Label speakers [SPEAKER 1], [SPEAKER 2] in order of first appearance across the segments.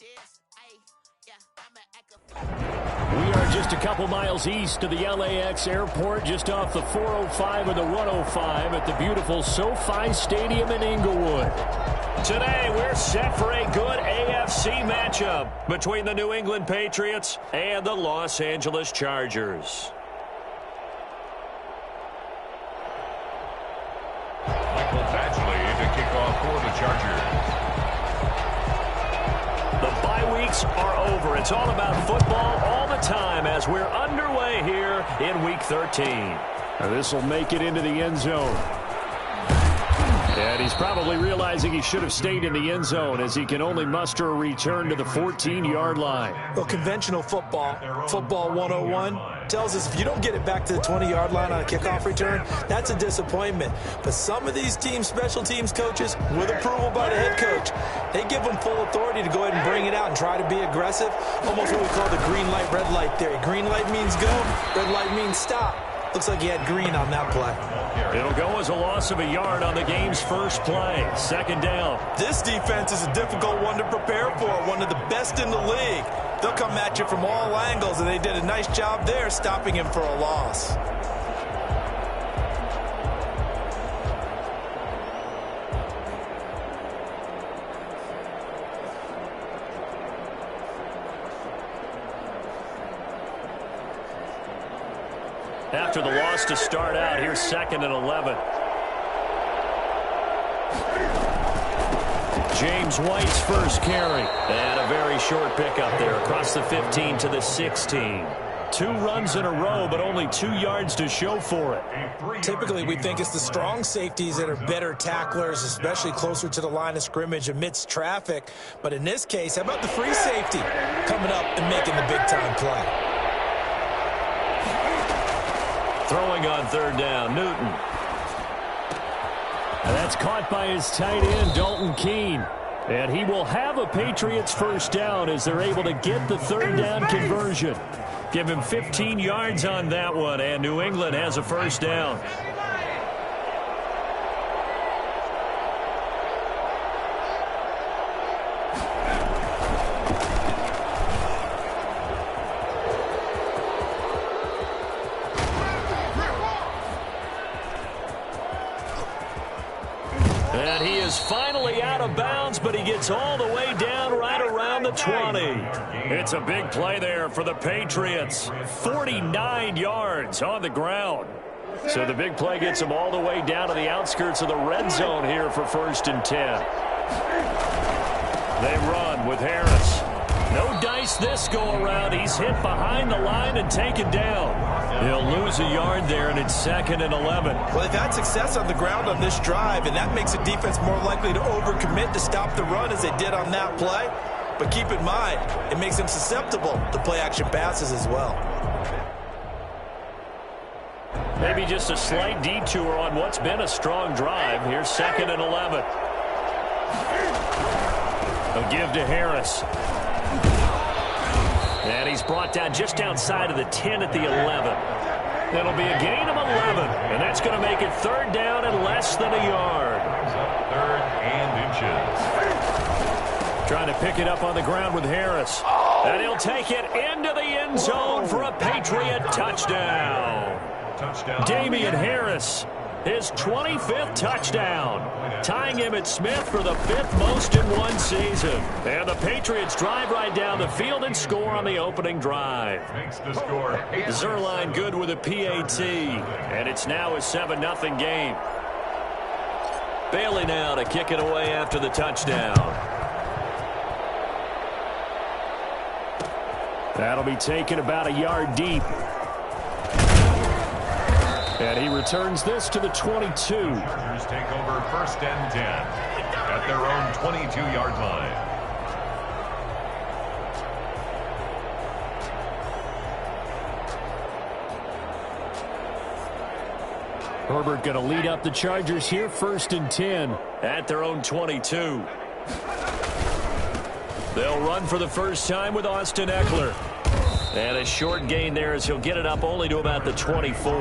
[SPEAKER 1] We are just a couple miles east of the LAX airport, just off the 405 and the 105 at the beautiful SoFi Stadium in Inglewood. Today, we're set for a good AFC matchup between the New England Patriots and the Los Angeles Chargers.
[SPEAKER 2] Michael Badgley to kick off for the Chargers.
[SPEAKER 1] The bye weeks are over. It's all about football all the time as we're underway here in Week 13. This will make it into the end zone. And he's probably realizing he should have stayed in the end zone as he can only muster a return to the 14-yard line.
[SPEAKER 3] Well, conventional football 101, tells us if you don't get it back to the 20-yard line on a kickoff return, that's a disappointment. But some of these special teams coaches, with approval by the head coach, they give them full authority to go ahead and bring it out and try to be aggressive. Almost what we call the green light, red light theory. Green light means go, red light means stop. Looks like he had green on that play.
[SPEAKER 1] It'll go as a loss of a yard on the game's first play. Second down.
[SPEAKER 3] This defense is a difficult one to prepare for, one of the best in the league. They'll come at you from all angles, and they did a nice job there stopping him for a loss.
[SPEAKER 1] After the loss to start out, here's 2nd and 11. James White's first carry. And a very short pickup there across the 15 to the 16. 2 runs in a row, but only 2 yards to show for it.
[SPEAKER 3] Typically, we think it's the strong safeties that are better tacklers, especially closer to the line of scrimmage amidst traffic. But in this case, how about the free safety coming up and making the big-time play?
[SPEAKER 1] Throwing on 3rd down, Newton. And that's caught by his tight end, Dalton Keene. And he will have a Patriots first down as they're able to get the 3rd down conversion. Give him 15 yards on that one, and New England has a first down. And he is finally out of bounds, but he gets all the way down right around the 20. It's a big play there for the Patriots. 49 yards on the ground. So the big play gets him all the way down to the outskirts of the red zone here for 1st and 10. They run with Harris. No dice this go-around. He's hit behind the line and taken down. He'll lose a yard there, and it's 2nd and 11.
[SPEAKER 3] Well, they've had success on the ground on this drive, and that makes the defense more likely to overcommit to stop the run as they did on that play. But keep in mind, it makes them susceptible to play-action passes as well.
[SPEAKER 1] Maybe just a slight detour on what's been a strong drive. Here's 2nd and 11. A give to Harris. And he's brought down just outside of the 10 at the 11. That'll be a gain of 11, and that's going to make it 3rd down and less than a yard.
[SPEAKER 2] 3rd and inches.
[SPEAKER 1] Trying to pick it up on the ground with Harris. And he'll take it into the end zone for a Patriot touchdown. Damian Harris, his 25th touchdown, tying him at Smith for the 5th most in one season. And the Patriots drive right down the field and score on the opening drive.
[SPEAKER 2] Makes the score.
[SPEAKER 1] Zerline good with a PAT, and it's now a 7-0 game. Bailey now to kick it away after the touchdown. That'll be taken about a yard deep. And he returns this to the 22.
[SPEAKER 2] Chargers take over 1st and 10 at their own 22-yard line.
[SPEAKER 1] Herbert going to lead up the Chargers here, 1st and 10 at their own 22. They'll run for the first time with Austin Eckler. And a short gain there as he'll get it up only to about the 24.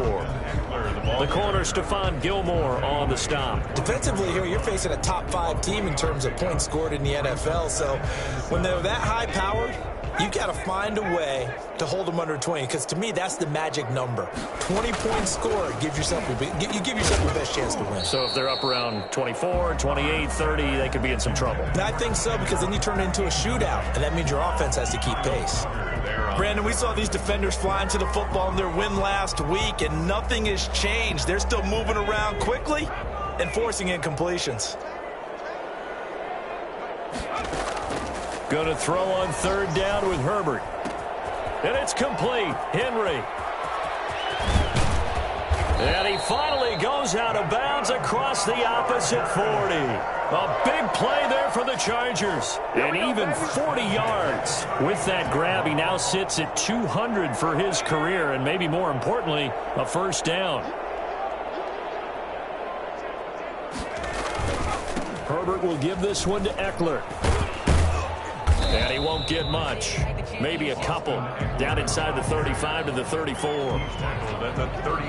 [SPEAKER 1] The corner, Stephon Gilmore on the stop.
[SPEAKER 3] Defensively here, you're facing a top 5 team in terms of points scored in the NFL. So when they're that high-powered, you got to find a way to hold them under 20, because to me, that's the magic number. 20 points scored, you give yourself your best chance to win.
[SPEAKER 1] So if they're up around 24, 28, 30, they could be in some trouble.
[SPEAKER 3] And I think so, because then you turn it into a shootout, and that means your offense has to keep pace. Brandon, we saw these defenders flying to the football in their win last week, and nothing has changed. They're still moving around quickly and forcing incompletions.
[SPEAKER 1] Going to throw on third down with Herbert. And it's complete. Henry. And he finally goes out of bounds across the opposite 40. A big play there for the Chargers. And even 40 yards. With that grab, he now sits at 200 for his career, and maybe more importantly, a first down. Herbert will give this one to Eckler. And he won't get much. Maybe a couple. Down inside the 35 to the 34.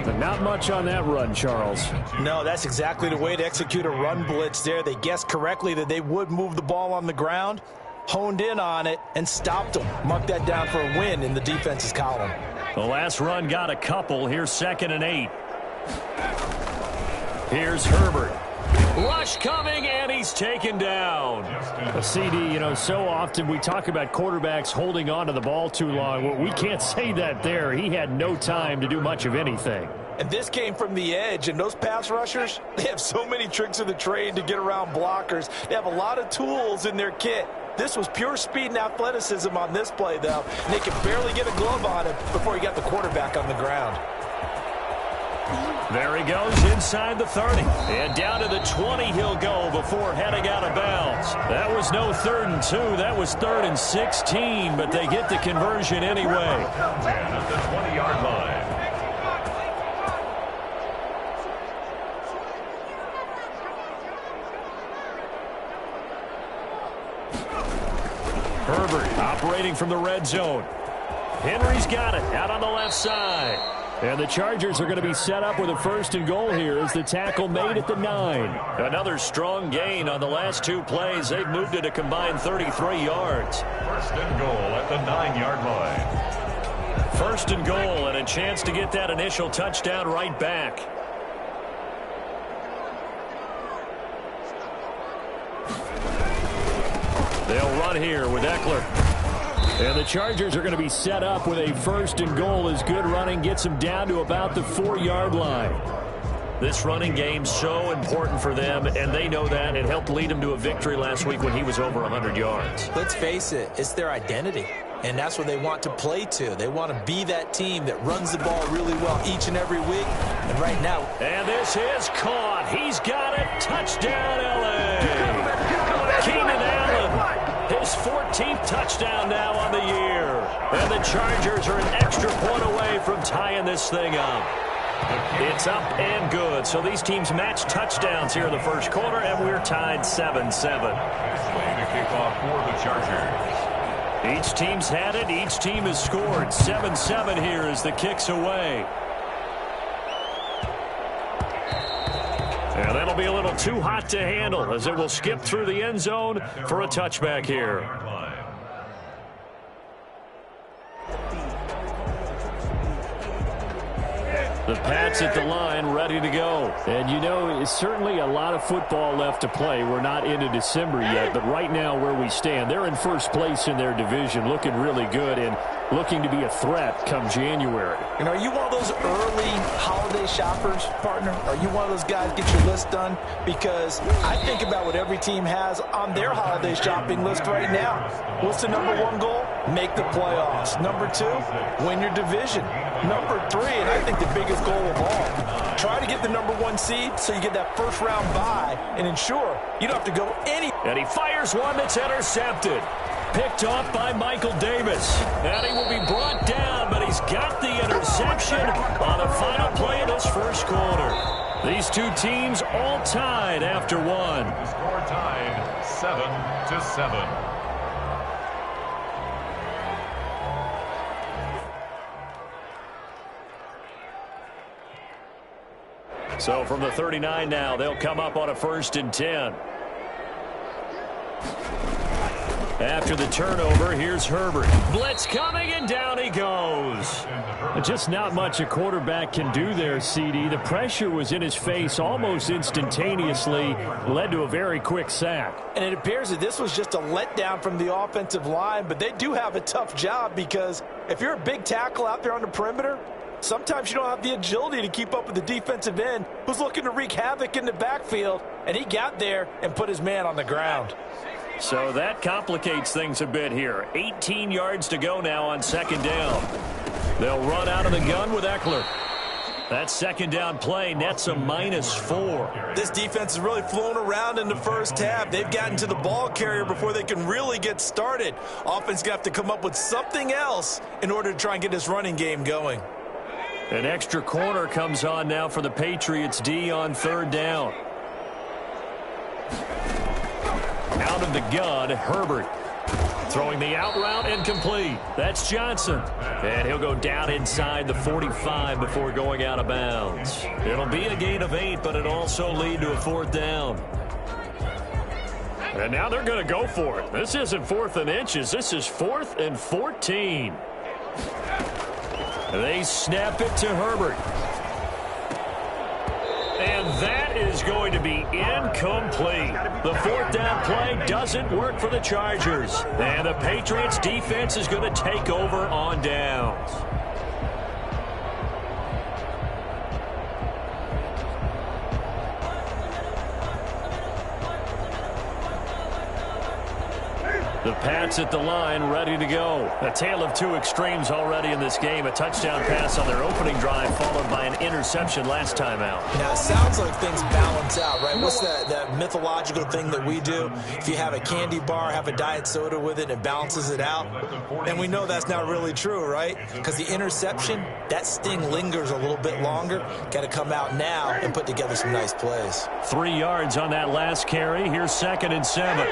[SPEAKER 1] But not much on that run, Charles.
[SPEAKER 3] No, that's exactly the way to execute a run blitz there. They guessed correctly that they would move the ball on the ground, honed in on it, and stopped them. Mark that down for a win in the defense's column.
[SPEAKER 1] The last run got a couple. Here's 2nd and 8. Here's Herbert. Rush coming, and he's taken down. CD, you know, so often we talk about quarterbacks holding on to the ball too long. Well, we can't say that there. He had no time to do much of anything.
[SPEAKER 3] And this came from the edge, and those pass rushers, they have so many tricks of the trade to get around blockers. They have a lot of tools in their kit. This was pure speed and athleticism on this play, though. And they could barely get a glove on it before he got the quarterback on the ground.
[SPEAKER 1] There he goes inside the 30. And down to the 20 he'll go before heading out of bounds. That was no 3rd and 2. That was 3rd and 16, but they get the conversion anyway.
[SPEAKER 2] At the 20-yard line.
[SPEAKER 1] Herbert operating from the red zone. Henry's got it out on the left side. And the Chargers are going to be set up with a 1st and goal here as the tackle made at the 9. Another strong gain on the last 2 plays. They've moved it a combined 33 yards.
[SPEAKER 2] 1st and goal at the 9-yard line.
[SPEAKER 1] 1st and goal, and a chance to get that initial touchdown right back. They'll run here with Eckler. And the Chargers are going to be set up with a 1st and goal as good running gets them down to about the 4-yard line. This running game so important for them, and they know that. It helped lead them to a victory last week when he was over 100 yards.
[SPEAKER 3] Let's face it, it's their identity, and that's what they want to play to. They want to be that team that runs the ball really well each and every week, and right now.
[SPEAKER 1] And this is caught. He's got it. Touchdown, L.A. Keenan Allen. His 14th touchdown now on the year. And the Chargers are an extra point away from tying this thing up. It's up and good. So these teams match touchdowns here in the first quarter, and we're tied 7-7.
[SPEAKER 2] To kick off for the Chargers.
[SPEAKER 1] Each team's had it. Each team has scored. 7-7 here as the kick's away. And that'll be a little too hot to handle as it will skip through the end zone for a touchback here. The Pats at the line, ready to go. And, you know, it's certainly a lot of football left to play. We're not into December yet, but right now where we stand, they're in first place in their division, looking really good and looking to be a threat come January.
[SPEAKER 3] And are you one of those early holiday shoppers, partner? Are you one of those guys get your list done? Because I think about what every team has on their holiday shopping list right now. What's the number 1 goal? Make the playoffs. Number 2, win your division. Number 3, and I think the biggest goal of all, try to get the number 1 seed so you get that first round bye and ensure you don't have to go any.
[SPEAKER 1] And he fires one that's intercepted. Picked off by Michael Davis. And he will be brought down, but he's got the interception on the final play of this first quarter. These two teams all tied after one.
[SPEAKER 2] The score tied 7-7.
[SPEAKER 1] So from the 39 now, they'll come up on a 1st and 10. After the turnover, here's Herbert. Blitz coming, and down he goes. Just not much a quarterback can do there, CD. The pressure was in his face almost instantaneously, led to a very quick sack.
[SPEAKER 3] And it appears that this was just a letdown from the offensive line, but they do have a tough job because if you're a big tackle out there on the perimeter, sometimes you don't have the agility to keep up with the defensive end who's looking to wreak havoc in the backfield, and he got there and put his man on the ground.
[SPEAKER 1] So that complicates things a bit here. 18 yards to go now on 2nd down. They'll run out of the gun with Eckler. That 2nd down play nets a -4.
[SPEAKER 3] This defense has really flown around in the first half. They've gotten to the ball carrier before they can really get started. Offense going to have to come up with something else in order to try and get this running game going.
[SPEAKER 1] An extra corner comes on now for the Patriots D on 3rd down. Out of the gun, Herbert. Throwing the out route, incomplete. That's Johnson. And he'll go down inside the 45 before going out of bounds. It'll be a gain of 8, but it'll also lead to a 4th down. And now they're going to go for it. This isn't 4th and inches. This is 4th and 14. They snap it to Herbert. And that is going to be incomplete. The 4th down play doesn't work for the Chargers. And the Patriots defense is going to take over on downs. The Pats at the line, ready to go. A tale of two extremes already in this game. A touchdown pass on their opening drive, followed by an interception last time out.
[SPEAKER 3] Now, it sounds like things balance out, right? What's that mythological thing that we do? If you have a candy bar, have a diet soda with it, it balances it out. And we know that's not really true, right? Because the interception, that sting lingers a little bit longer. Got to come out now and put together some nice plays.
[SPEAKER 1] 3 yards on that last carry. Here's 2nd and 7.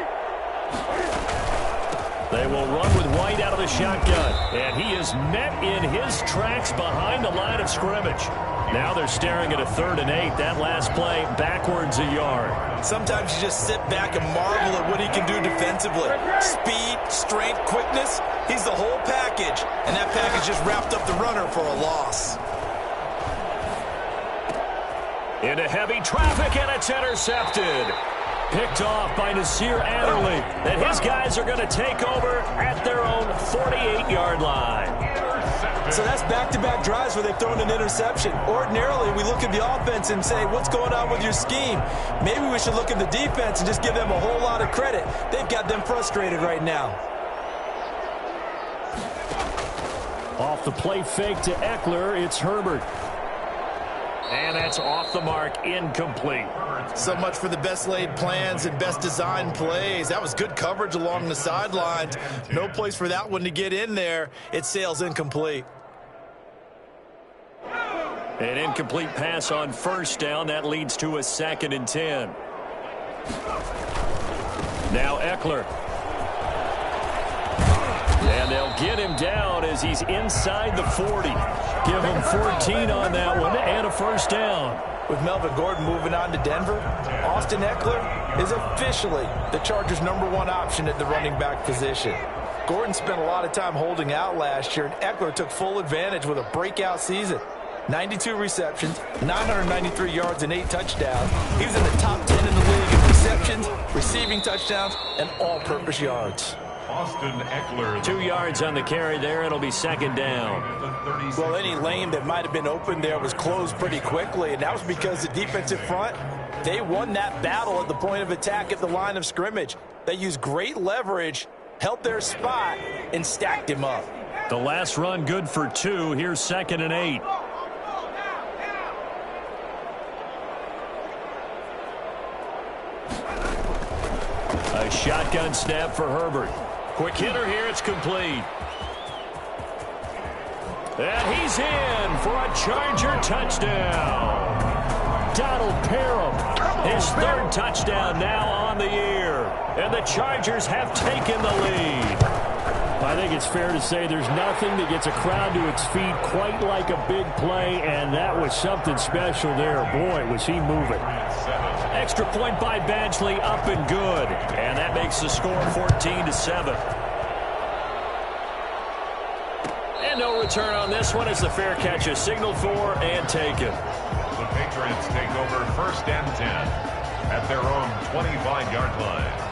[SPEAKER 1] They will run with White out of the shotgun. And he is met in his tracks behind the line of scrimmage. Now they're staring at a 3rd and 8. That last play backwards a yard.
[SPEAKER 3] Sometimes you just sit back and marvel at what he can do defensively. Speed, strength, quickness. He's the whole package. And that package just wrapped up the runner for a loss.
[SPEAKER 1] Into heavy traffic, and it's intercepted. Picked off by Nasir Adderley. And his guys are going to take over at their own 48-yard line.
[SPEAKER 3] So that's back-to-back drives where they've thrown an interception. Ordinarily, we look at the offense and say, what's going on with your scheme? Maybe we should look at the defense and just give them a whole lot of credit. They've got them frustrated right now.
[SPEAKER 1] Off the play fake to Eckler, it's Herbert. And that's off the mark, incomplete.
[SPEAKER 3] So much for the best laid plans and best designed plays. That was good coverage along the sidelines. No place for that one to get in there. It sails incomplete.
[SPEAKER 1] An incomplete pass on 1st down. That leads to a 2nd and 10. Now Eckler. And they'll get him down as he's inside the 40. Give him 14 on that one and a 1st down.
[SPEAKER 3] With Melvin Gordon moving on to Denver, Austin Eckler is officially the Chargers' #1 option at the running back position. Gordon spent a lot of time holding out last year, and Eckler took full advantage with a breakout season. 92 receptions, 993 yards, and 8 touchdowns. He was in the top 10 in the league in receptions, receiving touchdowns, and all-purpose yards.
[SPEAKER 2] Austin Eckler.
[SPEAKER 1] 2 yards on the carry there. It'll be 2nd down.
[SPEAKER 3] Well, any lane that might have been open there was closed pretty quickly, and that was because the defensive front, they won that battle at the point of attack at the line of scrimmage. They used great leverage, held their spot, and stacked him up.
[SPEAKER 1] The last run good for 2. Here's 2nd and 8. A shotgun snap for Herbert. Quick hitter here, it's complete. And he's in for a Charger touchdown. Donald Parham, his 3rd touchdown now on the year. And the Chargers have taken the lead. I think it's fair to say there's nothing that gets a crowd to its feet quite like a big play, and that was something special there. Boy, was he moving. Extra point by Badgley, up and good. And that makes the score 14-7. And no return on this one as the fair catch is signaled for and taken.
[SPEAKER 2] The Patriots take over 1st and 10 at their own 25-yard line.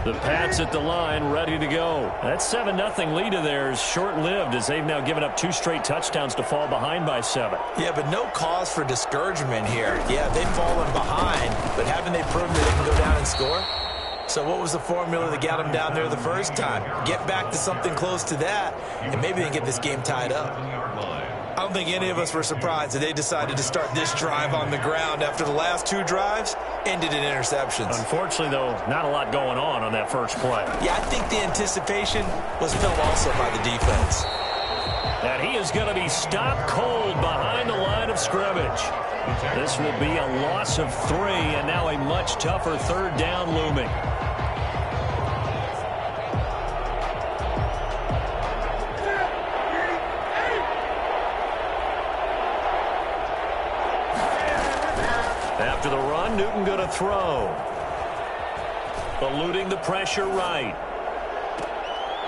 [SPEAKER 1] The Pats at the line, ready to go. That 7-0 lead of theirs short-lived as they've now given up 2 straight touchdowns to fall behind by 7.
[SPEAKER 3] Yeah, but no cause for discouragement here. Yeah, they've fallen behind, but haven't they proven that they can go down and score? So what was the formula that got them down there the first time? Get back to something close to that, and maybe they can get this game tied up. I don't think any of us were surprised that they decided to start this drive on the ground after the last 2 drives ended in interceptions.
[SPEAKER 1] Unfortunately, though, not a lot going on that first play.
[SPEAKER 3] Yeah, I think the anticipation was felt also by the defense.
[SPEAKER 1] And he is going to be stopped cold behind the line of scrimmage. This will be a loss of 3, and now a much tougher 3rd down looming. After the run, Newton going to throw. Eluding the pressure right.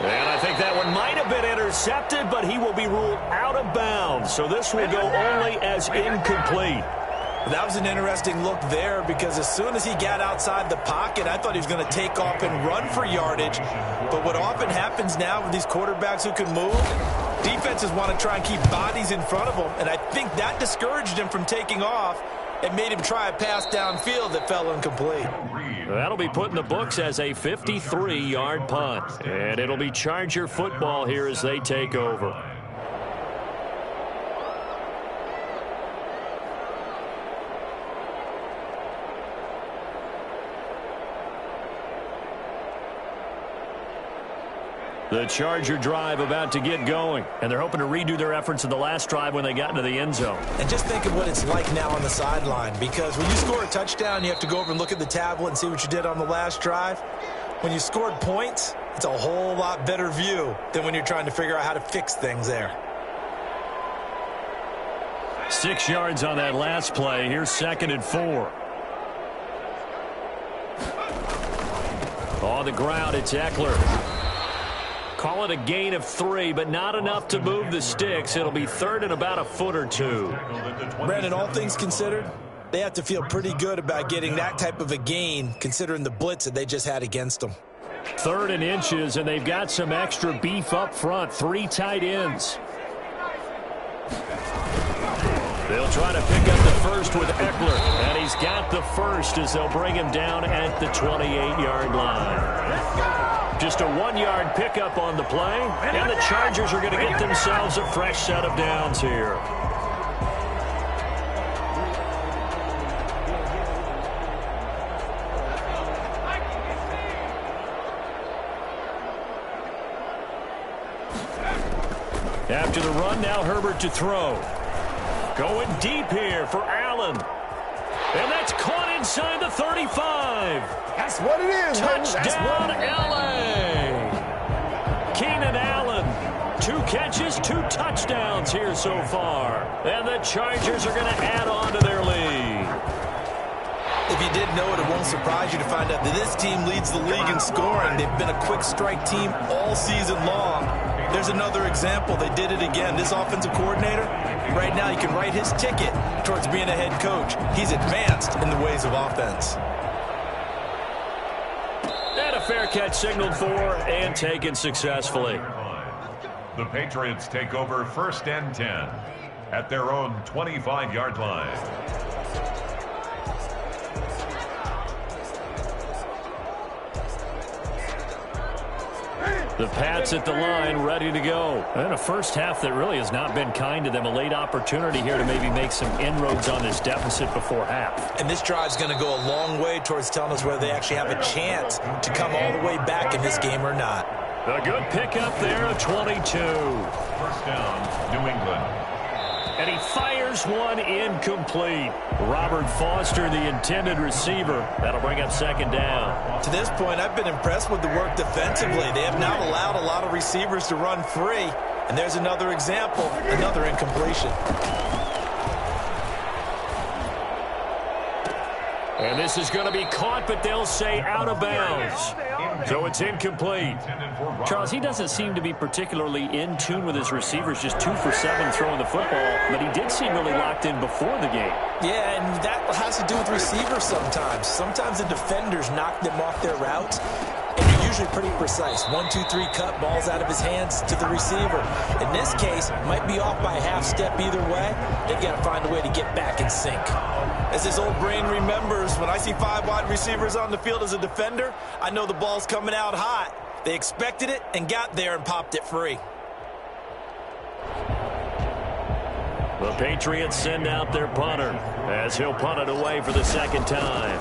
[SPEAKER 1] And I think that one might have been intercepted, but he will be ruled out of bounds. So this will go only as incomplete.
[SPEAKER 3] That was an interesting look there because as soon as he got outside the pocket, I thought he was going to take off and run for yardage. But what often happens now with these quarterbacks who can move, defenses want to try and keep bodies in front of them. And I think that discouraged him from taking off and made him try a pass downfield that fell incomplete.
[SPEAKER 1] That'll be put in the books as a 53-yard punt. And it'll be Charger football here as they take over. The Charger drive about to get going, and they're hoping to redo their efforts in the last drive when they got into the end zone.
[SPEAKER 3] And just think of what it's like now on the sideline, because when you score a touchdown, you have to go over and look at the tablet and see what you did on the last drive. When you scored points, it's a whole lot better view than when you're trying to figure out how to fix things there.
[SPEAKER 1] 6 yards on that last play. Here's 2nd and 4. On the ground, it's Eckler. Call it a gain of 3, but not enough to move the sticks. It'll be 3rd and about a foot or 2.
[SPEAKER 3] Brandon, all things considered, they have to feel pretty good about getting that type of a gain, considering the blitz that they just had against them.
[SPEAKER 1] 3rd and inches, and they've got some extra beef up front. 3 tight ends. They'll try to pick up the first with Eckler, and he's got the first as they'll bring him down at the 28-yard line. Just a 1-yard pickup on the play, and the Chargers are going to get themselves a fresh set of downs here. After the run, now Herbert to throw. Going deep here for Allen. And that's caught inside the 35.
[SPEAKER 4] That's what it is.
[SPEAKER 1] Touchdown, L.A. Keenan Allen. 2 catches, 2 touchdowns here so far. And the Chargers are going to add on to their lead.
[SPEAKER 3] If you didn't know it, it won't surprise you to find out that this team leads the league in scoring. They've been a quick strike team all season long. There's another example. They did it again. This offensive coordinator, right now, you can write his ticket towards being a head coach. He's advanced in the ways of offense.
[SPEAKER 1] And a fair catch signaled for and taken successfully.
[SPEAKER 2] The Patriots take over 1st and 10 at their own 25-yard line.
[SPEAKER 1] The Pats at the line, ready to go. And a first half that really has not been kind to them. A late opportunity here to maybe make some inroads on this deficit before half.
[SPEAKER 3] And this drive's going to go a long way towards telling us whether they actually have a chance to come all the way back in this game or not.
[SPEAKER 1] A good pickup there of 22.
[SPEAKER 2] 1st down, New England.
[SPEAKER 1] And he fires one incomplete. Robert Foster, the intended receiver. That'll bring up second down.
[SPEAKER 3] To this point, I've been impressed with the work defensively. They have not allowed a lot of receivers to run free. And there's another example, another incompletion.
[SPEAKER 1] And this is going to be caught, but they'll say out of bounds. So it's incomplete.
[SPEAKER 4] Charles, he doesn't seem to be particularly in tune with his receivers, just 2 for 7 throwing the football, but he did seem really locked in before the game.
[SPEAKER 3] Yeah, and that has to do with receivers sometimes. Sometimes the defenders knock them off their routes, and they're usually pretty precise. 1, 2, 3 cut, balls out of his hands to the receiver. In this case, might be off by a half step either way. They've got to find a way to get back in sync. As this old brain remembers, when I see 5 wide receivers on the field as a defender, I know the ball's coming out hot. They expected it and got there and popped it free.
[SPEAKER 1] The Patriots send out their punter as he'll punt it away for the second time.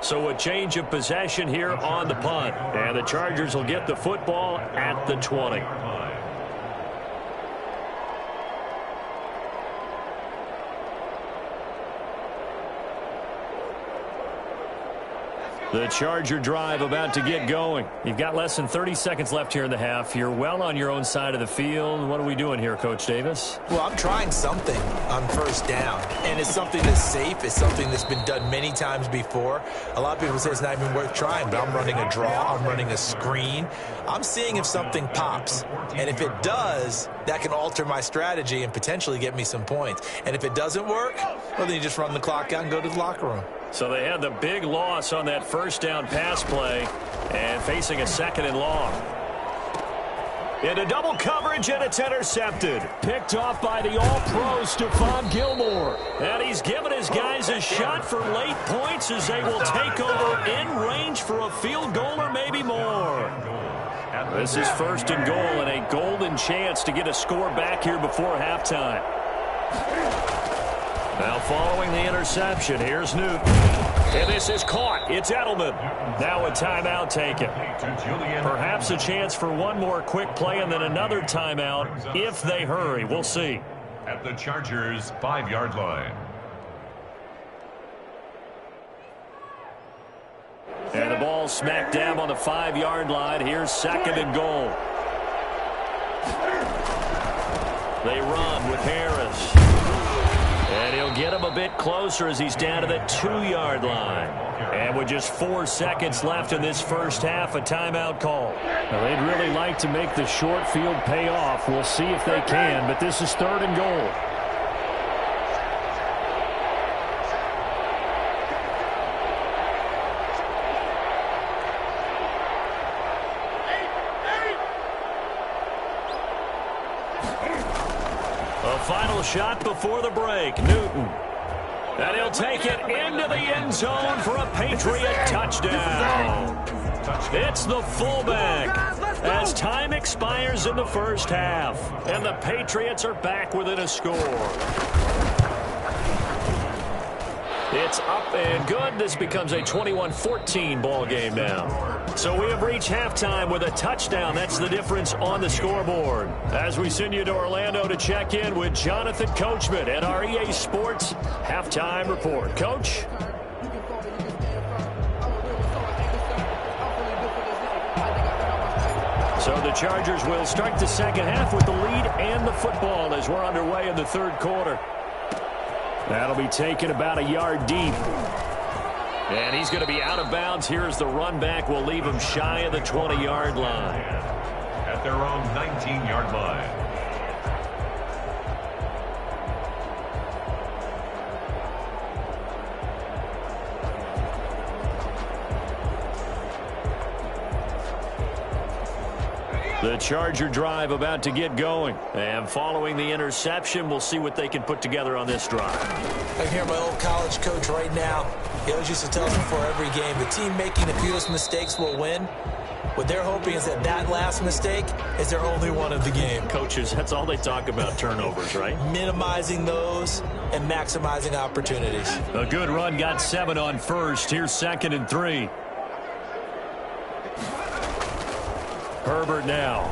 [SPEAKER 1] So a change of possession here on the punt. And the Chargers will get the football at the 20. The Charger drive about to get going.
[SPEAKER 4] You've got less than 30 seconds left here in the half. You're well on your own side of the field. What are we doing here, Coach Davis?
[SPEAKER 3] Well, I'm trying something on first down, and it's something that's safe. It's something that's been done many times before. A lot of people say it's not even worth trying, but I'm running a draw. I'm running a screen. I'm seeing if something pops, and if it does, that can alter my strategy and potentially get me some points. And if it doesn't work, well, then you just run the clock out and go to the locker room.
[SPEAKER 1] So they had the big loss on that first down pass play and facing a second and long. Into double coverage, and it's intercepted. Picked off by the All-Pro Stephon Gilmore. And he's given his guys a shot for late points as they will take over in range for a field goal or maybe more. This is first and goal and a golden chance to get a score back here before halftime. Now following the interception, here's Newton. And this is caught. It's Edelman. Now a timeout taken. Perhaps a chance for one more quick play and then another timeout if they hurry. We'll see.
[SPEAKER 2] At the Chargers' 5-yard line.
[SPEAKER 1] And the ball smack dab on the 5-yard line. Here's second and goal. They run with Harris. And he'll get him a bit closer as he's down to the 2-yard line. And with just 4 seconds left in this first half, a timeout call.
[SPEAKER 4] Well, they'd really like to make the short field pay off. We'll see if they can, but this is third and goal.
[SPEAKER 1] Final shot before the break. Newton. And he'll take it into the end zone for a Patriot touchdown. It's the fullback as time expires in the first half. And the Patriots are back within a score. It's up and good. This becomes a 21-14 ball game now. So we have reached halftime with a touchdown. That's the difference on the scoreboard. As we send you to Orlando to check in with Jonathan Coachman at our EA Sports Halftime Report. Coach? So the Chargers will start the second half with the lead and the football as we're underway in the third quarter. That'll be taken about a yard deep. And he's going to be out of bounds. Here's the run back. We'll leave him shy of the 20-yard line.
[SPEAKER 2] At their own 19-yard line.
[SPEAKER 1] The Charger drive about to get going. And following the interception, we'll see what they can put together on this drive.
[SPEAKER 3] I hear my old college coach right now. He always used to tell us before every game, the team making the fewest mistakes will win. What they're hoping is that that last mistake is their only one of the game.
[SPEAKER 1] Coaches, that's all they talk about, turnovers, right?
[SPEAKER 3] Minimizing those and maximizing opportunities.
[SPEAKER 1] A good run got 7 on first. Here's second and 3. Herbert now.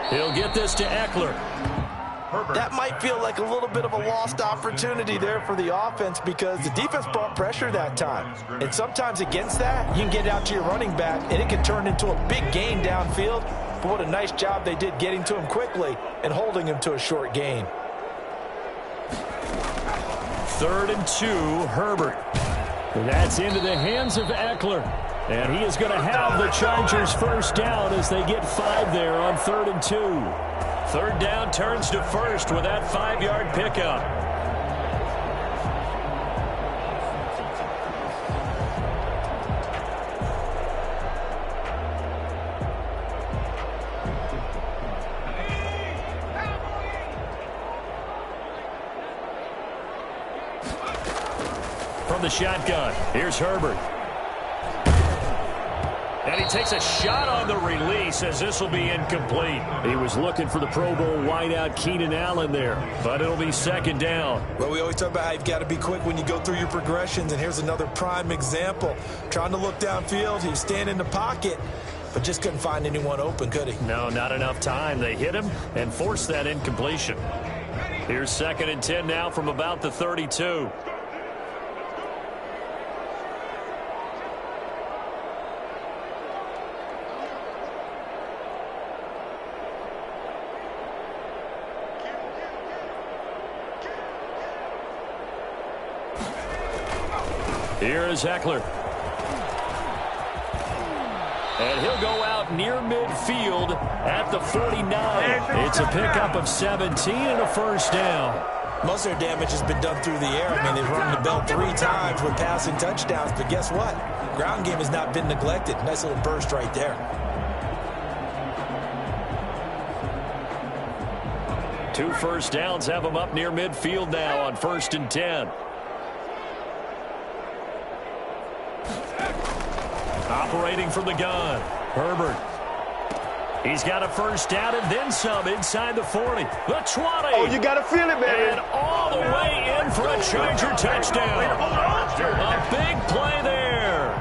[SPEAKER 1] He'll get this to Eckler.
[SPEAKER 3] That might feel like a little bit of a lost opportunity there for the offense because the defense brought pressure that time. And sometimes against that, you can get out to your running back, and it can turn into a big gain downfield. But what a nice job they did getting to him quickly and holding him to a short gain.
[SPEAKER 1] 3rd and 2, Herbert. And that's into the hands of Eckler. And he is going to have the Chargers first down as they get 5 there on 3rd and 2. 3rd down turns to first with that 5-yard pickup. From the shotgun, here's Herbert. And he takes a shot on the release as this will be incomplete. He was looking for the Pro Bowl wideout Keenan Allen there, but it'll be 2nd down.
[SPEAKER 3] Well, we always talk about how you've got to be quick when you go through your progressions, and here's another prime example. Trying to look downfield, he was standing in the pocket, but just couldn't find anyone open, could he?
[SPEAKER 1] No, not enough time. They hit him and forced that incompletion. Here's 2nd and 10 now from about the 32. Here is Eckler. And he'll go out near midfield at the 49. It's a pickup of 17 and a first down.
[SPEAKER 3] Most of their damage has been done through the air. I mean, they've rung the bell 3 times with passing touchdowns, but guess what? Ground game has not been neglected. Nice little burst right there.
[SPEAKER 1] 2 first downs have them up near midfield now on 1st and 10. Operating from the gun, Herbert. He's got a first down and then some inside the 40. The 20.
[SPEAKER 5] Oh, you got to feel it, man.
[SPEAKER 1] And all the way in for a Charger touchdown. A big play there.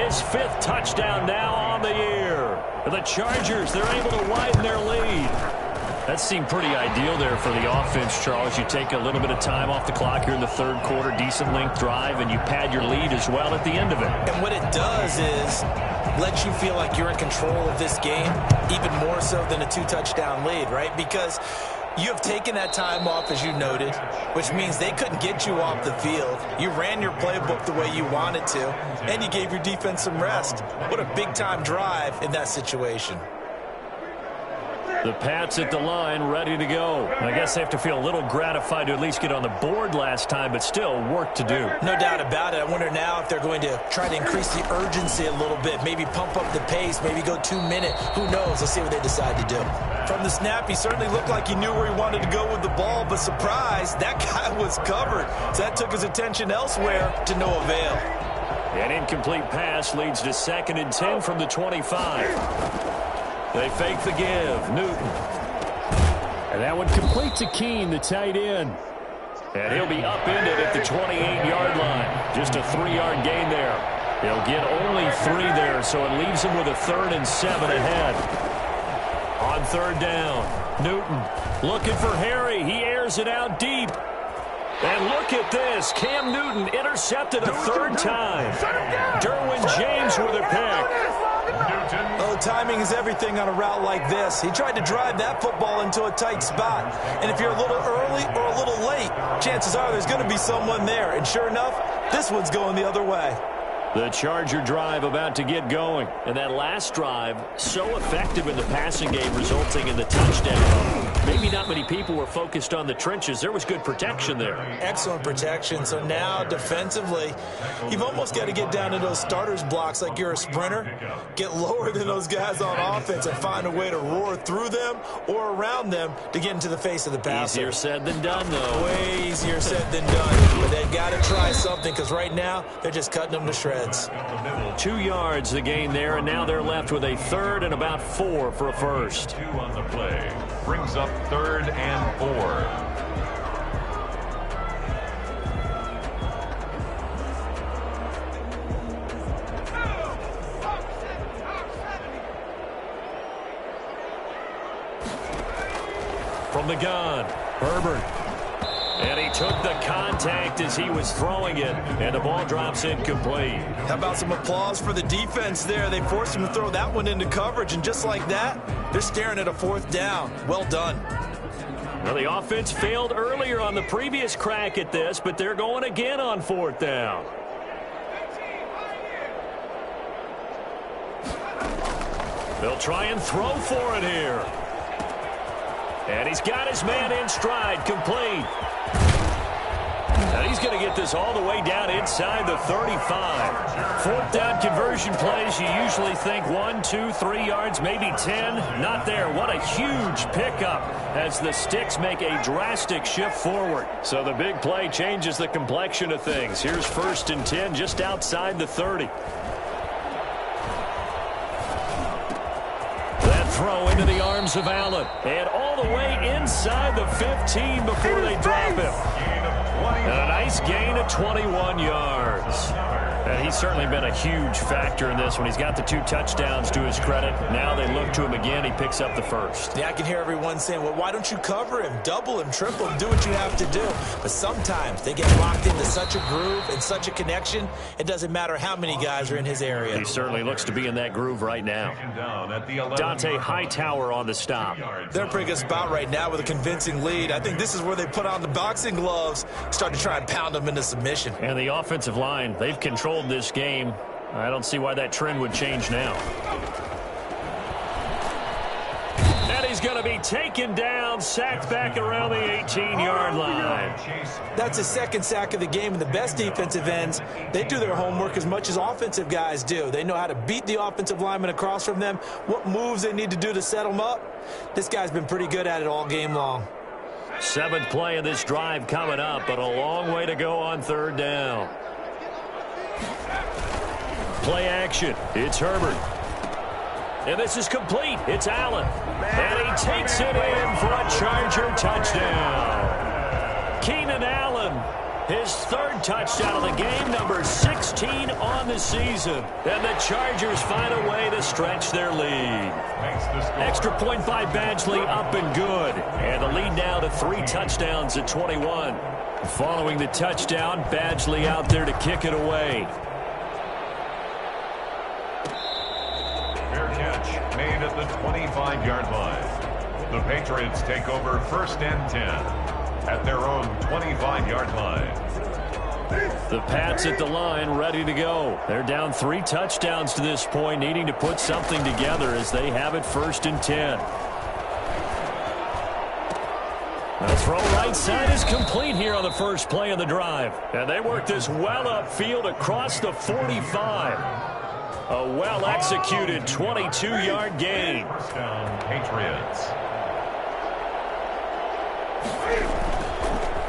[SPEAKER 1] His 5th touchdown now on the year. The Chargers, they're able to widen their lead. That seemed pretty ideal there for the offense, Charles. You take a little bit of time off the clock here in the 3rd quarter, decent length drive, and you pad your lead as well at the end of it.
[SPEAKER 3] And what it does is let you feel like you're in control of this game, even more so than a 2-touchdown lead, right? Because you have taken that time off, as you noted, which means they couldn't get you off the field. You ran your playbook the way you wanted to, and you gave your defense some rest. What a big-time drive in that situation.
[SPEAKER 1] The Pats at the line, ready to go. I guess they have to feel a little gratified to at least get on the board last time, but still work to do.
[SPEAKER 3] No doubt about it. I wonder now if they're going to try to increase the urgency a little bit, maybe pump up the pace, maybe go 2-minute. Who knows? Let's see what they decide to do. From the snap, he certainly looked like he knew where he wanted to go with the ball, but surprise, that guy was covered. So that took his attention elsewhere to no avail.
[SPEAKER 1] An incomplete pass leads to 2nd and 10 from the 25. They fake the give. Newton. And that one complete to Keene, the tight end. And he'll be upended at the 28-yard line. Just a 3-yard gain there. He'll get only 3 there, so it leaves him with a 3rd and 7 ahead. On 3rd down, Newton looking for Harry. He airs it out deep. And look at this. Cam Newton intercepted a 3rd time. Derwin James with a pick.
[SPEAKER 3] Oh, timing is everything on a route like this. He tried to drive that football into a tight spot. And if you're a little early or a little late, chances are there's going to be someone there. And sure enough, this one's going the other way.
[SPEAKER 1] The Charger drive about to get going. And that last drive, so effective in the passing game, resulting in the touchdown. Maybe not many people were focused on the trenches. There was good protection there.
[SPEAKER 3] Excellent protection. So now, defensively, you've almost got to get down to those starters blocks like you're a sprinter. Get lower than those guys on offense and find a way to roar through them or around them to get into the face of the passer.
[SPEAKER 1] Easier said than done, though.
[SPEAKER 3] Way easier said than done. But they've got to try something because right now, they're just cutting them to shreds.
[SPEAKER 1] 2 yards the gain there, and now they're left with a 3rd and about 4 for a first.
[SPEAKER 2] 2 on the play. Brings up 3rd and 4.
[SPEAKER 1] From the gun, Herbert. And he took the contact as he was throwing it, and the ball drops incomplete.
[SPEAKER 3] How about some applause for the defense there? They forced him to throw that one into coverage, and just like that, they're staring at a 4th down. Well done.
[SPEAKER 1] Well, the offense failed earlier on the previous crack at this, but they're going again on 4th down. They'll try and throw for it here. And he's got his man in stride, complete. And he's going to get this all the way down inside the 35. 4th down conversion plays, you usually think 1, 2, 3 yards, maybe 10. Not there. What a huge pickup as the sticks make a drastic shift forward. So the big play changes the complexion of things. Here's 1st and 10 just outside the 30. Throw into the arms of Allen. And all the way inside the 15 before they drop him. And a nice gain of 21 yards. And he's certainly been a huge factor in this one. He's got the 2 touchdowns to his credit. Now they look to him again. He picks up the 1st.
[SPEAKER 3] Yeah, I can hear everyone saying, well, why don't you cover him, double him, triple him, do what you have to do. But sometimes they get locked into such a groove and such a connection, it doesn't matter how many guys are in his area.
[SPEAKER 1] He certainly looks to be in that groove right now. Dante Hightower on the stop.
[SPEAKER 3] They're in a pretty good spot right now with a convincing lead. I think this is where they put on the boxing gloves, start to try and pound them into submission.
[SPEAKER 1] And the offensive line, they've controlled this game. I don't see why that trend would change now. And he's going to be taken down, sacked back around the 18-yard line.
[SPEAKER 3] That's his 2nd sack of the game, and the best defensive ends, they do their homework as much as offensive guys do. They know how to beat the offensive lineman across from them, what moves they need to do to set them up. This guy's been pretty good at it all game long.
[SPEAKER 1] 7th play of this drive coming up, but a long way to go on 3rd down. Play action. It's Herbert. And this is complete. It's Allen. And he takes it in for a Charger touchdown. Keenan Allen, his 3rd touchdown of the game, number 16 on the season. And the Chargers find a way to stretch their lead. Extra point by Badgley up and good. And the lead now to 3 touchdowns at 21. Following the touchdown, Badgley out there to kick it away.
[SPEAKER 2] Made at the 25-yard line. The Patriots take over 1st and 10 at their own 25-yard line.
[SPEAKER 1] The Pats at the line, ready to go. They're down 3 touchdowns to this point, needing to put something together as they have it 1st and 10. The throw right side is complete here on the first play of the drive. And they work this well upfield across the 45. A well-executed 22-yard gain.
[SPEAKER 2] First down, Patriots.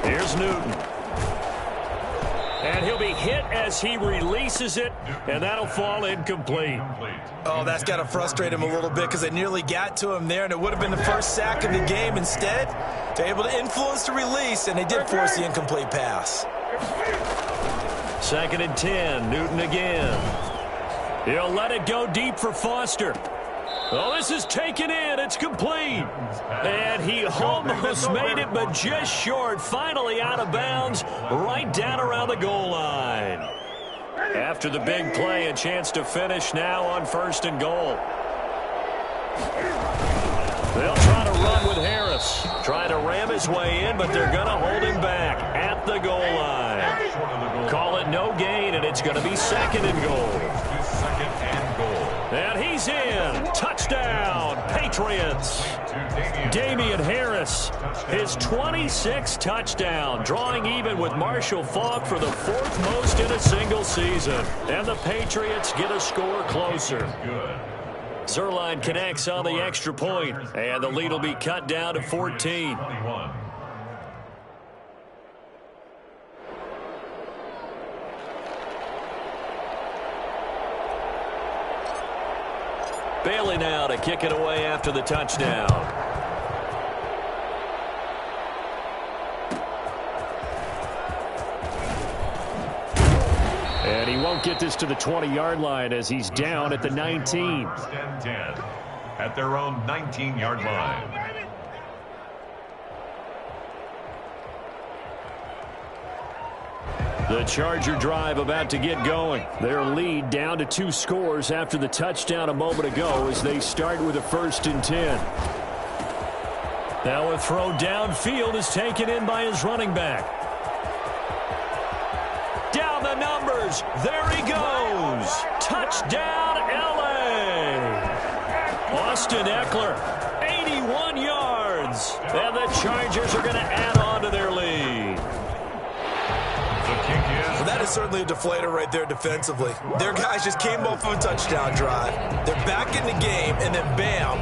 [SPEAKER 1] Here's Newton. And he'll be hit as he releases it, and that'll fall incomplete.
[SPEAKER 3] Oh, that's got to frustrate him a little bit because they nearly got to him there, and it would have been the 1st sack of the game. Instead, they're able to influence the release, and they did force the incomplete pass.
[SPEAKER 1] 2nd and 10, Newton again. He'll let it go deep for Foster. Oh, this is taken in. It's complete. And he almost made it, but just short. Finally out of bounds, right down around the goal line. After the big play, a chance to finish now on 1st and goal. They'll try to run with Harris. Trying to ram his way in, but they're going to hold him back at the goal line. Call it no gain, and it's going to be 2nd and goal. And he's in. Touchdown, Patriots. Damian Harris, his 26th touchdown, drawing even with Marshall Faulk for the 4th most in a single season. And the Patriots get a score closer. Zerline connects on the extra point, and the lead will be cut down to 14. Bailey now to kick it away after the touchdown. And he won't get this to the 20-yard line as he's down at the 19.
[SPEAKER 2] 1st and 10 at their own 19-yard line.
[SPEAKER 1] The Charger drive about to get going. Their lead down to 2 scores after the touchdown a moment ago as they start with a 1st and 10. Now a throw downfield is taken in by his running back. Down the numbers. There he goes. Touchdown, L.A. Austin Eckler, 81 yards. And the Chargers are going to add on to their lead.
[SPEAKER 3] Well, that is certainly a deflator right there defensively. Their guys just came off of a touchdown drive. They're back in the game, and then bam,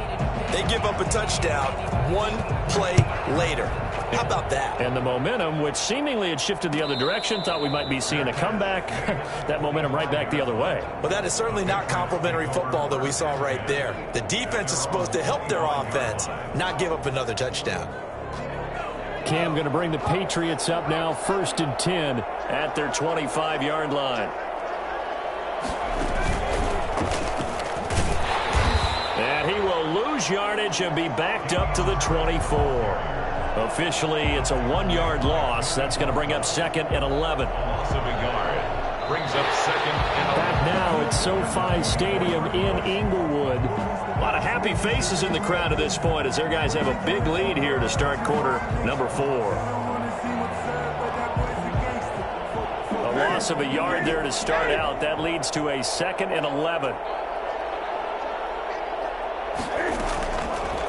[SPEAKER 3] they give up a touchdown 1 play later. How about that?
[SPEAKER 1] And the momentum, which seemingly had shifted the other direction, thought we might be seeing a comeback. That momentum right back the other way.
[SPEAKER 3] Well, that is certainly not complimentary football that we saw right there. The defense is supposed to help their offense, not give up another touchdown.
[SPEAKER 1] Cam going to bring the Patriots up now, 1st and 10 at their 25-yard line. And he will lose yardage and be backed up to the 24. Officially, it's a 1-yard loss. That's going to bring up 2nd and 11.
[SPEAKER 2] Loss of a yard. Brings up 2nd and 11.
[SPEAKER 1] Back now at SoFi Stadium in Inglewood. A lot of happy faces in the crowd at this point as their guys have a big lead here to start quarter number 4. A loss of a yard there to start out. That leads to a 2nd and 11.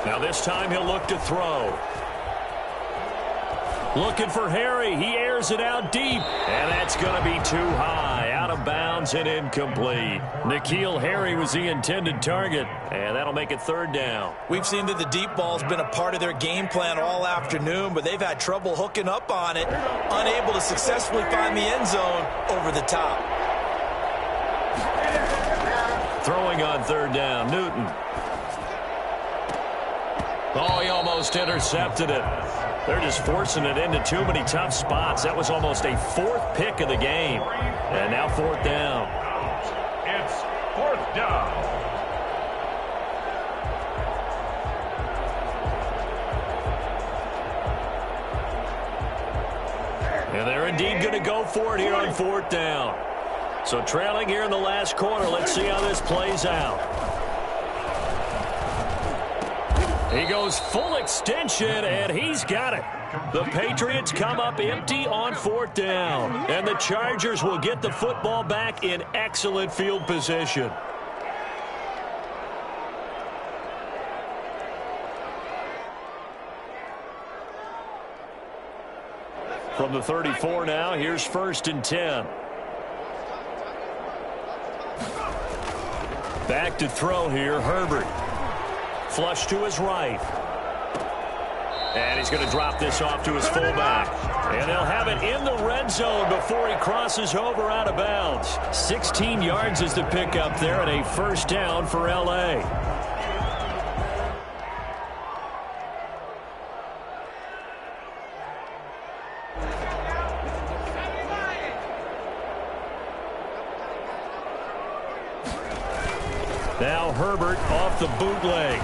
[SPEAKER 1] Now this time he'll look to throw. Looking for Harry. He airs it out deep. And that's going to be too high. Out of bounds and incomplete. N'Keal Harry was the intended target. And that'll make it 3rd down.
[SPEAKER 3] We've seen that the deep ball's been a part of their game plan all afternoon, but they've had trouble hooking up on it. Unable to successfully find the end zone over the top.
[SPEAKER 1] Throwing on 3rd down, Newton. Oh, he almost intercepted it. They're just forcing it into too many tough spots. That was almost a 4th pick of the game. And now 4th down.
[SPEAKER 2] It's 4th down.
[SPEAKER 1] And they're indeed going to go for it here on 4th down. So trailing here in the last quarter. Let's see how this plays out. He goes full extension, and he's got it. The Patriots come up empty on 4th down. And the Chargers will get the football back in excellent field position. From the 34 now, here's 1st and 10. Back to throw here, Herbert. Flush to his right. And he's going to drop this off to his fullback. And they'll have it in the red zone before he crosses over out of bounds. 16 yards is the pickup there, and a 1st down for L.A. Now Herbert off the bootleg.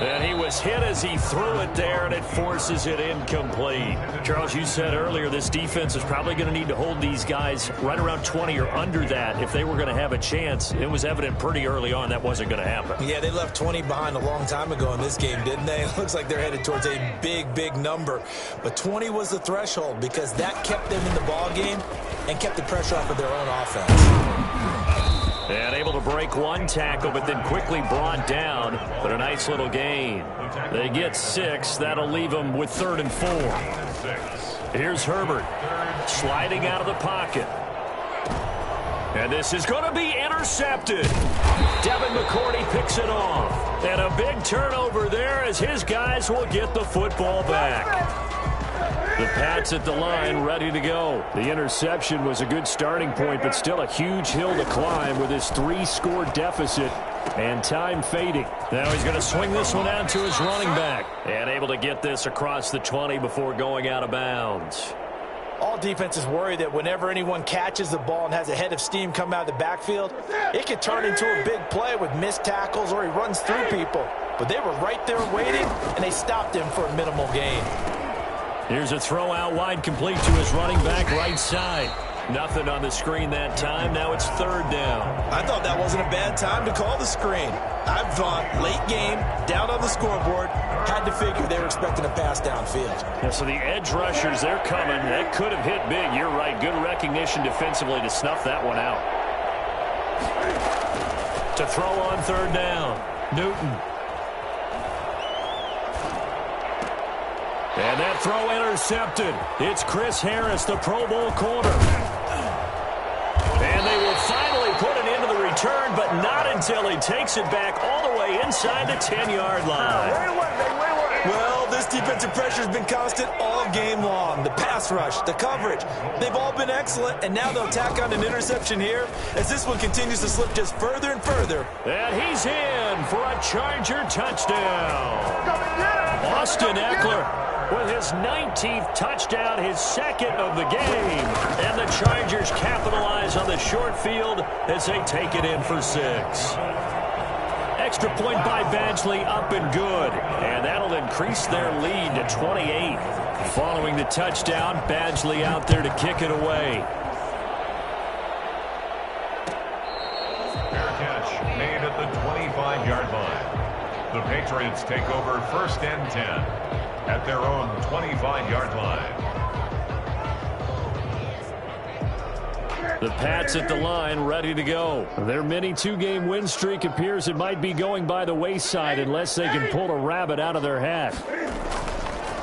[SPEAKER 1] And he was hit as he threw it there, and it forces it incomplete. Charles, you said earlier this defense is probably going to need to hold these guys right around 20 or under that if they were going to have a chance. It was evident pretty early on that wasn't going to happen.
[SPEAKER 3] Yeah, they left 20 behind a long time ago in this game, didn't they? It looks like they're headed towards a big, big number. But 20 was the threshold because that kept them in the ball game and kept the pressure off of their own offense.
[SPEAKER 1] And able to break one tackle, but then quickly brought down. But a nice little gain. They get 6. That'll leave them with 3rd and 4. Here's Herbert sliding out of the pocket. And this is going to be intercepted. Devin McCourty picks it off. And a big turnover there as his guys will get the football back. The Pats at the line, ready to go. The interception was a good starting point, but still a huge hill to climb with his 3-score deficit and time fading. Now he's going to swing this one out to his running back and able to get this across the 20 before going out of bounds.
[SPEAKER 3] All defenses worry that whenever anyone catches the ball and has a head of steam come out of the backfield, it could turn into a big play with missed tackles or he runs through people. But they were right there waiting, and they stopped him for a minimal gain.
[SPEAKER 1] Here's a throw out wide, complete to his running back right side. Nothing on the screen that time. Now it's third down.
[SPEAKER 3] I thought that wasn't a bad time to call the screen. I thought late game, down on the scoreboard, had to figure they were expecting a pass downfield.
[SPEAKER 1] Yeah, so the edge rushers, they're coming. That could have hit big. You're right. Good recognition defensively to snuff that one out. To throw on third down, Newton. And that throw intercepted. It's Chris Harris, the Pro Bowl corner. And they will finally put an end to the return, but not until he takes it back all the way inside the 10-yard line.
[SPEAKER 3] Well, this defensive pressure has been constant all game long. The pass rush, the coverage, they've all been excellent, and now they'll tack on an interception here as this one continues to slip just further and further.
[SPEAKER 1] And he's in for a Charger touchdown. Austin Eckler with his 19th touchdown, his second of the game. And the Chargers capitalize on the short field as they take it in for 6. Extra point by Badgley, up and good. And that'll increase their lead to 28. Following the touchdown, Badgley out there to kick it away.
[SPEAKER 2] Fair catch made at the 25-yard line. The Patriots take over first and 10 at their own 25-yard line.
[SPEAKER 1] The Pats at the line, ready to go. Their mini 2-game win streak appears it might be going by the wayside unless they can pull a rabbit out of their hat.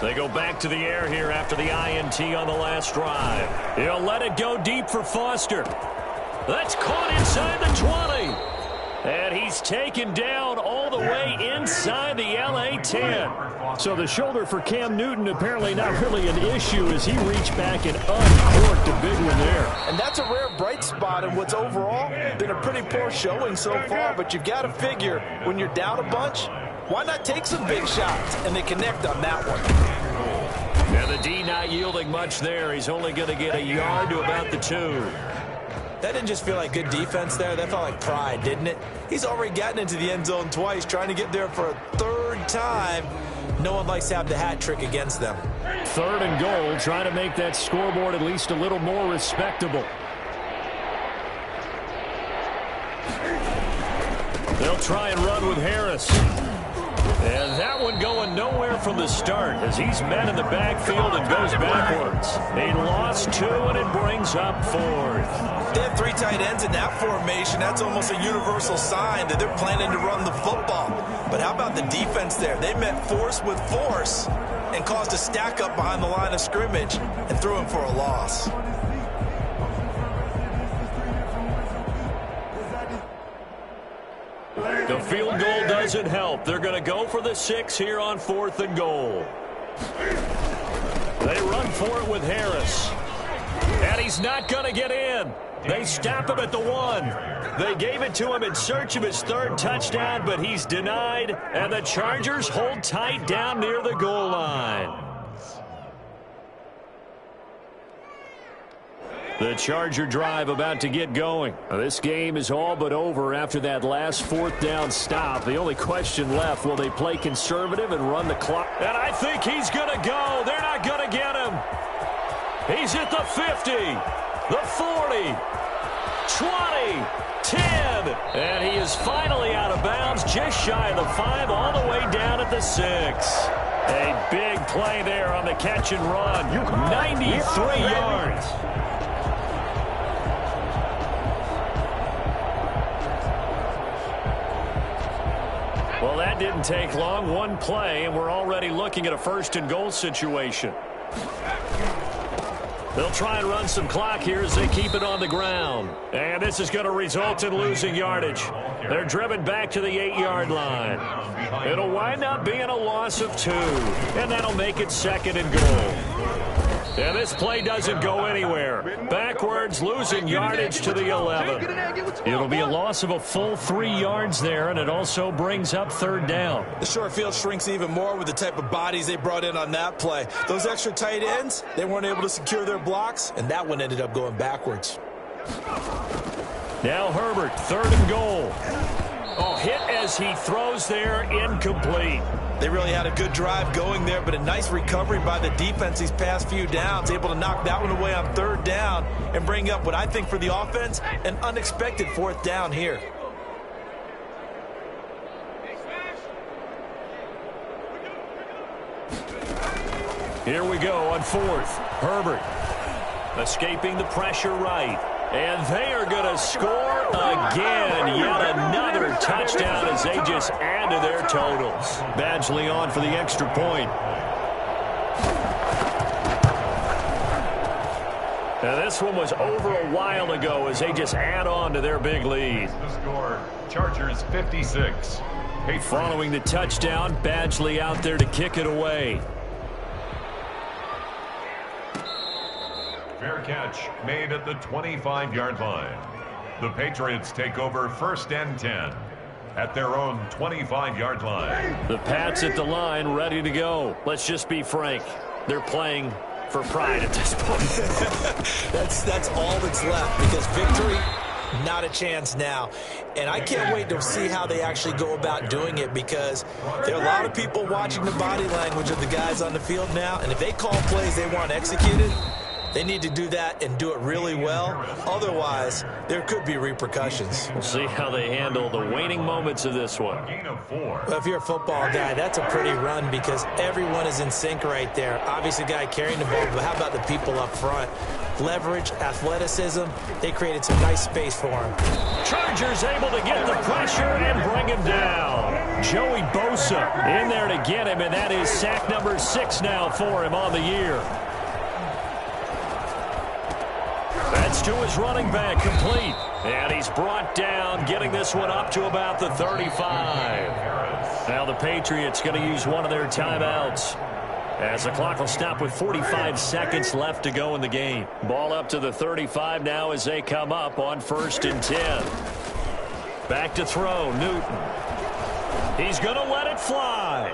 [SPEAKER 1] They go back to the air here after the INT on the last drive. He'll let it go deep for Foster. That's caught inside the 20. And he's taken down all the way inside the LA 10. So the shoulder for Cam Newton apparently not really an issue as he reached back and uncorked a big one there.
[SPEAKER 3] And that's a rare bright spot in what's overall been a pretty poor showing so far. But you've got to figure when you're down a bunch, why not take some big shots? And they connect on that one.
[SPEAKER 1] Now the D not yielding much there. He's only going to get a yard to about the 2.
[SPEAKER 3] That didn't just feel like good defense there. That felt like pride, didn't it? He's already gotten into the end zone twice, trying to get there for a third time. No one likes to have the hat trick against them.
[SPEAKER 1] Third and goal, trying to make that scoreboard at least a little more respectable. They'll try and run with Harris. And that one going nowhere from the start as he's met in the backfield and goes backwards. He lost 2 and it brings up 4th.
[SPEAKER 3] They have 3 tight ends in that formation. That's almost a universal sign that they're planning to run the football. But how about the defense there? They met force with force and caused a stack up behind the line of scrimmage and threw him for a loss.
[SPEAKER 1] The field goal doesn't help. They're going to go for the 6 here on 4th and goal. They run for it with Harris. And he's not going to get in. They stop him at the 1. They gave it to him in search of his 3rd touchdown, but he's denied. And the Chargers hold tight down near the goal line. The Charger drive about to get going. This game is all but over after that last 4th down stop. The only question left, will they play conservative and run the clock? And I think he's going to go. They're not going to get him. He's at the 50, the 40, 20, 10. And he is finally out of bounds, just shy of the 5, all the way down at the 6. A big play there on the catch and run. 93 yards. Well, that didn't take long. One play, and we're already looking at a 1st and goal situation. They'll try and run some clock here as they keep it on the ground. And this is going to result in losing yardage. They're driven back to the 8-yard line. It'll wind up being a loss of 2, and that'll make it 2nd and goal. And this play doesn't go anywhere. Backwards, losing yardage to the 11. It'll be a loss of a full 3 yards there, and it also brings up 3rd down.
[SPEAKER 3] The short field shrinks even more with the type of bodies they brought in on that play. Those extra tight ends, they weren't able to secure their blocks, and that one ended up going backwards.
[SPEAKER 1] Now Herbert, 3rd and goal. Oh, hit as he throws there, incomplete.
[SPEAKER 3] They really had a good drive going there, but a nice recovery by the defense these past few downs, able to knock that one away on 3rd down and bring up what I think for the offense, an unexpected 4th down here.
[SPEAKER 1] Here we go on 4th. Herbert escaping the pressure right. And they are going to score again. Yet another touchdown as they just add to their totals. Badgley on for the extra point. Now this one was over a while ago as they just add on to their big lead.
[SPEAKER 2] The score, Chargers 56.
[SPEAKER 1] Following the touchdown, Badgley out there to kick it away.
[SPEAKER 2] Fair catch made at the 25-yard line. The Patriots take over 1st and 10 at their own 25-yard line.
[SPEAKER 1] The Pats at the line, ready to go. Let's just be frank. They're playing for pride at this point.
[SPEAKER 3] That's all that's left, because victory, not a chance now. And I can't wait to see how they actually go about doing it, because there are a lot of people watching the body language of the guys on the field now, and if they call plays they want executed, they need to do that and do it really well. Otherwise, there could be repercussions.
[SPEAKER 1] We'll see how they handle the waning moments of this one.
[SPEAKER 2] Gain of 4.
[SPEAKER 3] Well, if you're a football guy, that's a pretty run, because everyone is in sync right there. Obviously, the guy carrying the ball, but how about the people up front? Leverage, athleticism, they created some nice space for him.
[SPEAKER 1] Chargers able to get the pressure and bring him down. Joey Bosa in there to get him, and that is sack number 6 now for him on the year. That's to his running back, complete. And he's brought down, getting this one up to about the 35. Now the Patriots going to use one of their timeouts, as the clock will stop with 45 seconds left to go in the game. Ball up to the 35 now as they come up on 1st and 10. Back to throw, Newton. He's going to let it fly.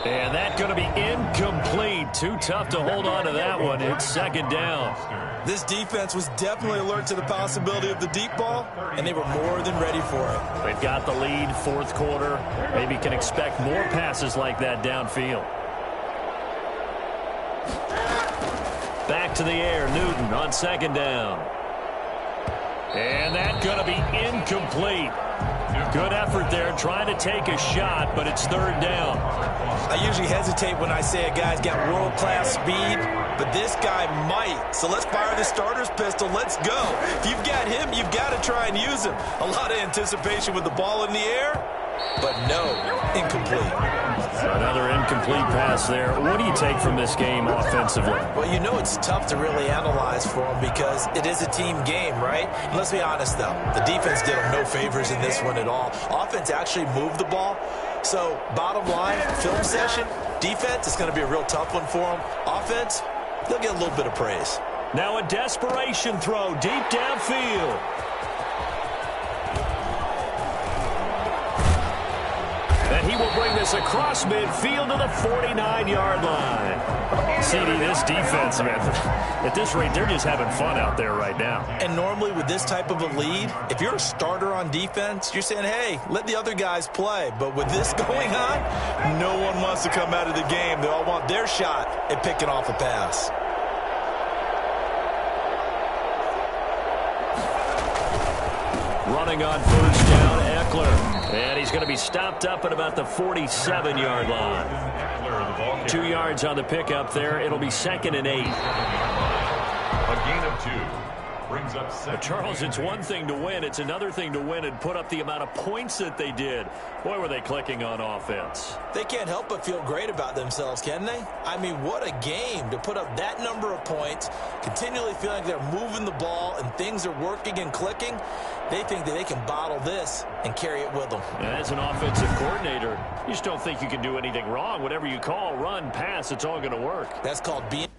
[SPEAKER 1] And that's going to be incomplete. Too tough to hold on to that one. It's 2nd down.
[SPEAKER 3] This defense was definitely alert to the possibility of the deep ball, and they were more than ready for it.
[SPEAKER 1] They've got the lead, 4th quarter. Maybe can expect more passes like that downfield. Back to the air, Newton on 2nd down. And that's going to be incomplete. Good effort there, trying to take a shot, but it's 3rd down.
[SPEAKER 3] I usually hesitate when I say a guy's got world-class speed, but this guy might. So let's fire the starter's pistol. Let's go. If you've got him, you've got to try and use him. A lot of anticipation with the ball in the air, but no, incomplete.
[SPEAKER 1] Another incomplete pass there. What do you take from this game offensively?
[SPEAKER 3] Well, you know it's tough to really analyze for them, because it is a team game, right? And let's be honest, though. The defense did them no favors in this one at all. Offense actually moved the ball. So, bottom line, film session, defense, it's going to be a real tough one for them. Offense, they'll get a little bit of praise.
[SPEAKER 1] Now a desperation throw deep downfield. And he will bring this across midfield to the 49-yard line. CD, this defense, man, at this rate, they're just having fun out there right now.
[SPEAKER 3] And normally with this type of a lead, if you're a starter on defense, you're saying, hey, let the other guys play. But with this going on, no one wants to come out of the game. They all want their shot at picking off a pass.
[SPEAKER 1] Running on 1st down, Eckler. And he's going to be stopped up at about the 47-yard line. 2 yards on the pickup there. It'll be 2nd and 8.
[SPEAKER 2] A gain of 2. Brings up 2nd.
[SPEAKER 1] Charles, it's one thing to win. It's another thing to win and put up the amount of points that they did. Boy, were they clicking on offense.
[SPEAKER 3] They can't help but feel great about themselves, can they? I mean, what a game to put up that number of points, continually feeling like they're moving the ball and things are working and clicking. They think that they can bottle this and carry it with them.
[SPEAKER 1] And as an offensive coordinator, you just don't think you can do anything wrong. Whatever you call, run, pass, it's all going to work.
[SPEAKER 3] That's called being